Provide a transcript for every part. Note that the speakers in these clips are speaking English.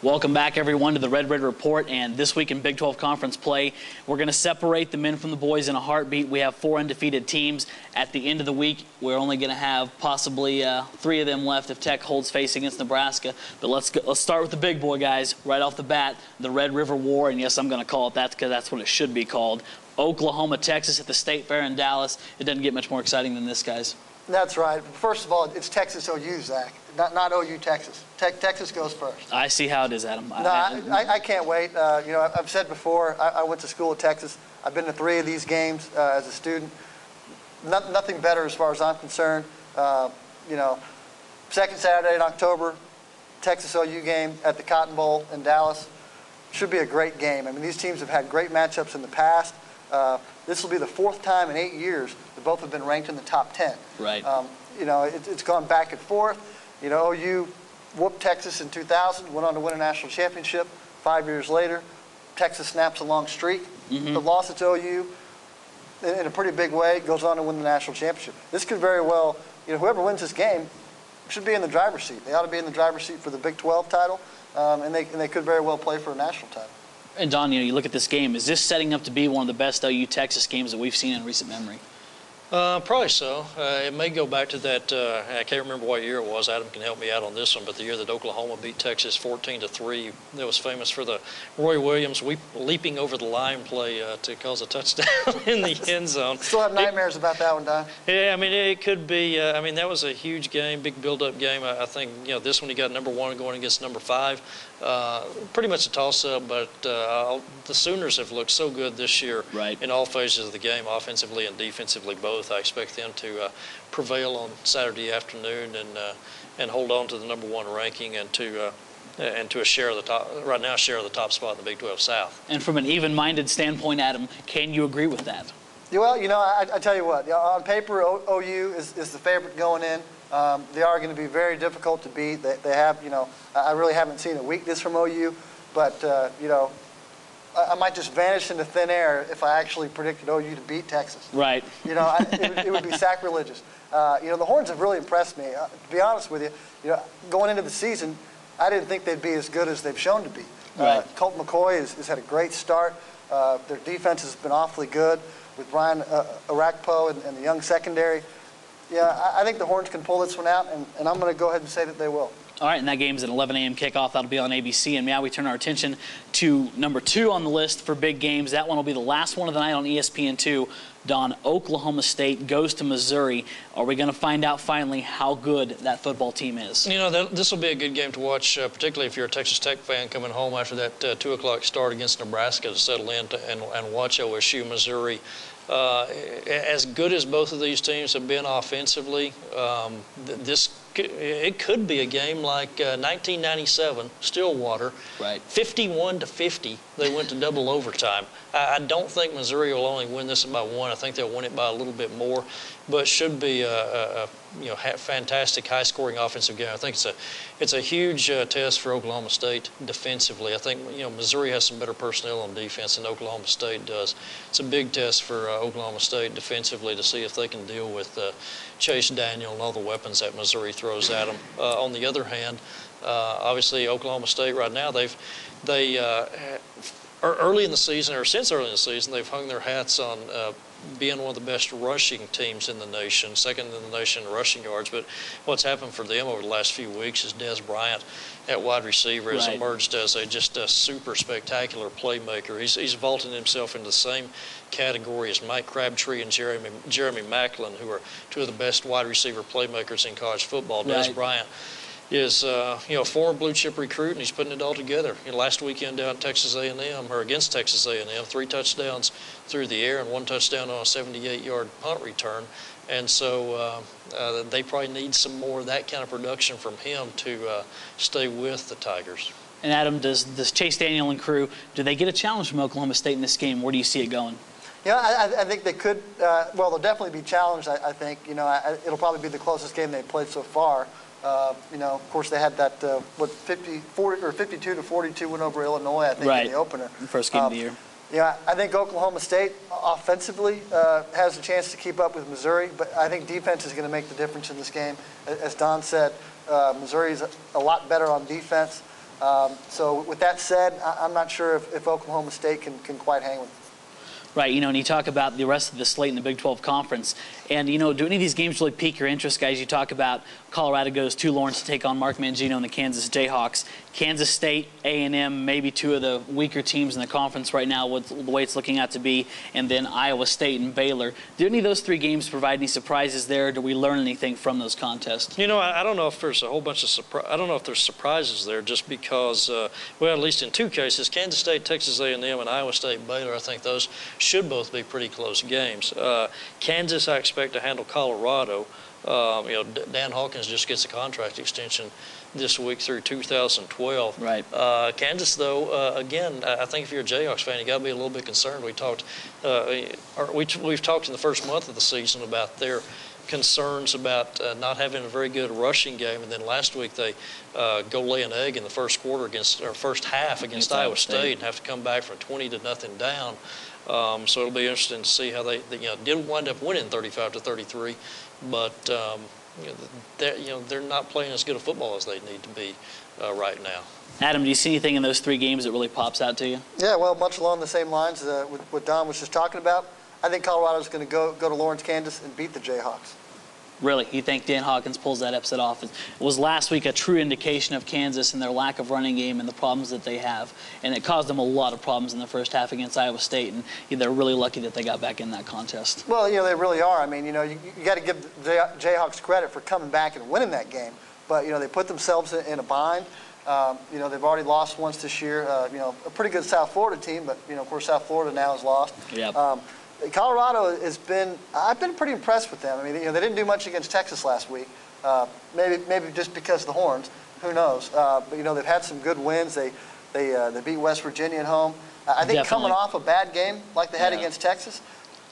Welcome back, everyone, to the Red Report. And this week in Big 12 Conference play, we're going to separate the men from the boys in a heartbeat. We have 4 undefeated teams. At the end of the week, we're only going to have possibly 3 of them left if Tech holds face against Nebraska. But let's start with the big boy, guys. Right off the bat, the Red River War. And yes, I'm going to call it that because that's what it should be called. Oklahoma, Texas at the State Fair in Dallas. It doesn't get much more exciting than this, guys. That's right. First of all, it's Texas OU, Zach, not OU Texas. Texas goes first. I see how it is, Adam. No, I can't wait. You know, I've said before, I went to school at Texas. I've been to 3 of these games as a student. Nothing better as far as I'm concerned. You know, second Saturday in October, Texas OU game at the Cotton Bowl in Dallas. Should be a great game. I mean, these teams have had great matchups in the past. This will be the 4th time in 8 years that both have been ranked in the top 10. Right. You know, it's gone back and forth. You know, OU whooped Texas in 2000, went on to win a national championship. 5 years later, Texas snaps a long streak. The loss at OU, in a pretty big way, goes on to win the national championship. This could very well, you know, whoever wins this game should be in the driver's seat. They ought to be in the driver's seat for the Big 12 title, and they could very well play for a national title. And Don, you know, you look at this game. Is this setting up to be one of the best OU Texas games that we've seen in recent memory? Probably so. It may go back to that. I can't remember what year it was. Adam can help me out on this one. But the year that Oklahoma beat Texas 14-3, that was famous for the Roy Williams leaping over the line play to cause a touchdown in the end zone. Still have nightmares about that one, Don. Yeah, I mean, it could be. I mean, that was a huge game, big build-up game. I think, you know, this one you got number 1 going against number 5. Pretty much a toss-up, but the Sooners have looked so good this year in all phases of the game, offensively and defensively both. I expect them to prevail on Saturday afternoon and hold on to the number 1 ranking and to a share of the top right now, share of the top spot in the Big 12 South. And from an even-minded standpoint, Adam, can you agree with that? Well, you know, I tell you what, on paper, OU is the favorite going in. They are going to be very difficult to beat. They have, you know, I really haven't seen a weakness from OU, but, you know, I might just vanish into thin air if I actually predicted OU to beat Texas. Right. You know, it would be sacrilegious. You know, the Horns have really impressed me. To be honest with you, you know, going into the season, I didn't think they'd be as good as they've shown to be. Colt McCoy has had a great start. Their defense has been awfully good with Brian Arakpo and the young secondary. Yeah, I think the Horns can pull this one out, and I'm going to go ahead and say that they will. All right, and that game's at 11 a.m. kickoff. That'll be on ABC. And now we turn our attention to number 2 on the list for big games. That one will be the last one of the night on ESPN2. Don, Oklahoma State goes to Missouri. Are we going to find out finally how good that football team is? You know, this will be a good game to watch, particularly if you're a Texas Tech fan coming home after that 2 o'clock start against Nebraska to settle in and watch OSU, Missouri. As good as both of these teams have been offensively, it could be a game like 1997, Stillwater. 51-50, they went to double overtime. I don't think Missouri will only win this by 1. I think they'll win it by a little bit more, but should be a fantastic, high-scoring offensive game. I think it's a huge test for Oklahoma State defensively. I think Missouri has some better personnel on defense than Oklahoma State does. It's a big test for Oklahoma State defensively to see if they can deal with Chase Daniel and all the weapons that Missouri throws at them. On the other hand, obviously Oklahoma State right now early in the season, or since early in the season, they've hung their hats on being one of the best rushing teams in the nation, second in the nation in rushing yards. But what's happened for them over the last few weeks is Dez Bryant at wide receiver has emerged as just a super spectacular playmaker. He's vaulted himself into the same category as Mike Crabtree and Jeremy Maclin, who are 2 of the best wide receiver playmakers in college football. Dez Bryant is a former blue chip recruit, and he's putting it all together. Last weekend down at Texas A&M, or against Texas A&M, 3 touchdowns through the air and 1 touchdown on a 78-yard punt return. And so they probably need some more of that kind of production from him to stay with the Tigers. And Adam, does Chase Daniel and crew, do they get a challenge from Oklahoma State in this game? Where do you see it going? Yeah, I think they could. Well, they'll definitely be challenged. I think it'll probably be the closest game they've played so far. Of course, they had that 52-42 win over Illinois, I think, in the opener. The first game of the year. Yeah, I think Oklahoma State offensively has a chance to keep up with Missouri, but I think defense is going to make the difference in this game. As Don said, Missouri is a lot better on defense. So with that said, I'm not sure if Oklahoma State can quite hang with them. Right, and you talk about the rest of the slate in the Big 12 Conference. And, do any of these games really pique your interest, guys? You talk about Colorado goes to Lawrence to take on Mark Mangino and the Kansas Jayhawks. Kansas State, A&M, maybe two of the weaker teams in the conference right now with the way it's looking out to be. And then Iowa State and Baylor. Do any of those three games provide any surprises there? Do we learn anything from those contests? I don't know if there's a whole bunch of I don't know if there's surprises there just because, at least in two cases, Kansas State, Texas A&M, and Iowa State, Baylor, I think those should both be pretty close games. Kansas, I expect to handle Colorado. Dan Hawkins just gets a contract extension this week through 2012. Right. Kansas, though, again, I think if you're a Jayhawks fan, you got to be a little bit concerned. We've talked in the first month of the season about their concerns about not having a very good rushing game, and then last week they go lay an egg in the first half against Iowa State and have to come back from 20-0 down. So it'll be interesting to see how they did wind up winning 35-33, but they're not playing as good a football as they need to be right now. Adam, do you see anything in those three games that really pops out to you? Yeah, well, much along the same lines with what Don was just talking about. I think Colorado's going to go to Lawrence, Kansas, and beat the Jayhawks. Really? You think Dan Hawkins pulls that upset off? It was last week a true indication of Kansas and their lack of running game and the problems that they have. And it caused them a lot of problems in the first half against Iowa State. And they're really lucky that they got back in that contest. Well, they really are. I mean, you got to give the Jayhawks credit for coming back and winning that game. But, they put themselves in a bind. They've already lost once this year. A pretty good South Florida team, but, of course, South Florida now has lost. Yep. Colorado I've been pretty impressed with them. I mean, they didn't do much against Texas last week. Maybe just because of the horns. Who knows? But, they've had some good wins. They beat West Virginia at home. I think coming off a bad game like they had against Texas,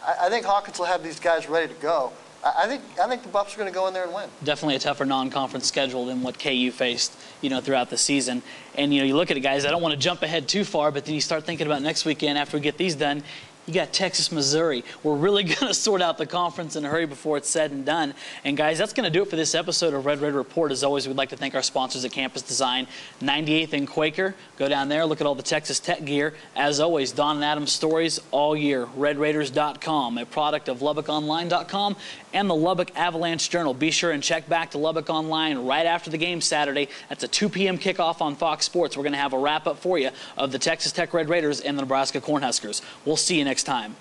I think Hawkins will have these guys ready to go. I think the Buffs are going to go in there and win. Definitely a tougher non-conference schedule than what KU faced, throughout the season. And, you look at it, guys, I don't want to jump ahead too far, but then you start thinking about next weekend after we get these done. You got Texas, Missouri. We're really going to sort out the conference in a hurry before it's said and done. And, guys, that's going to do it for this episode of Red Red Report. As always, we'd like to thank our sponsors at Campus Design, 98th and Quaker. Go down there, look at all the Texas Tech gear. As always, Don and Adam's stories all year. RedRaiders.com, a product of LubbockOnline.com and the Lubbock Avalanche-Journal. Be sure and check back to Lubbock Online right after the game Saturday. That's a 2 p.m. kickoff on Fox Sports. We're going to have a wrap-up for you of the Texas Tech Red Raiders and the Nebraska Cornhuskers. We'll see you next time.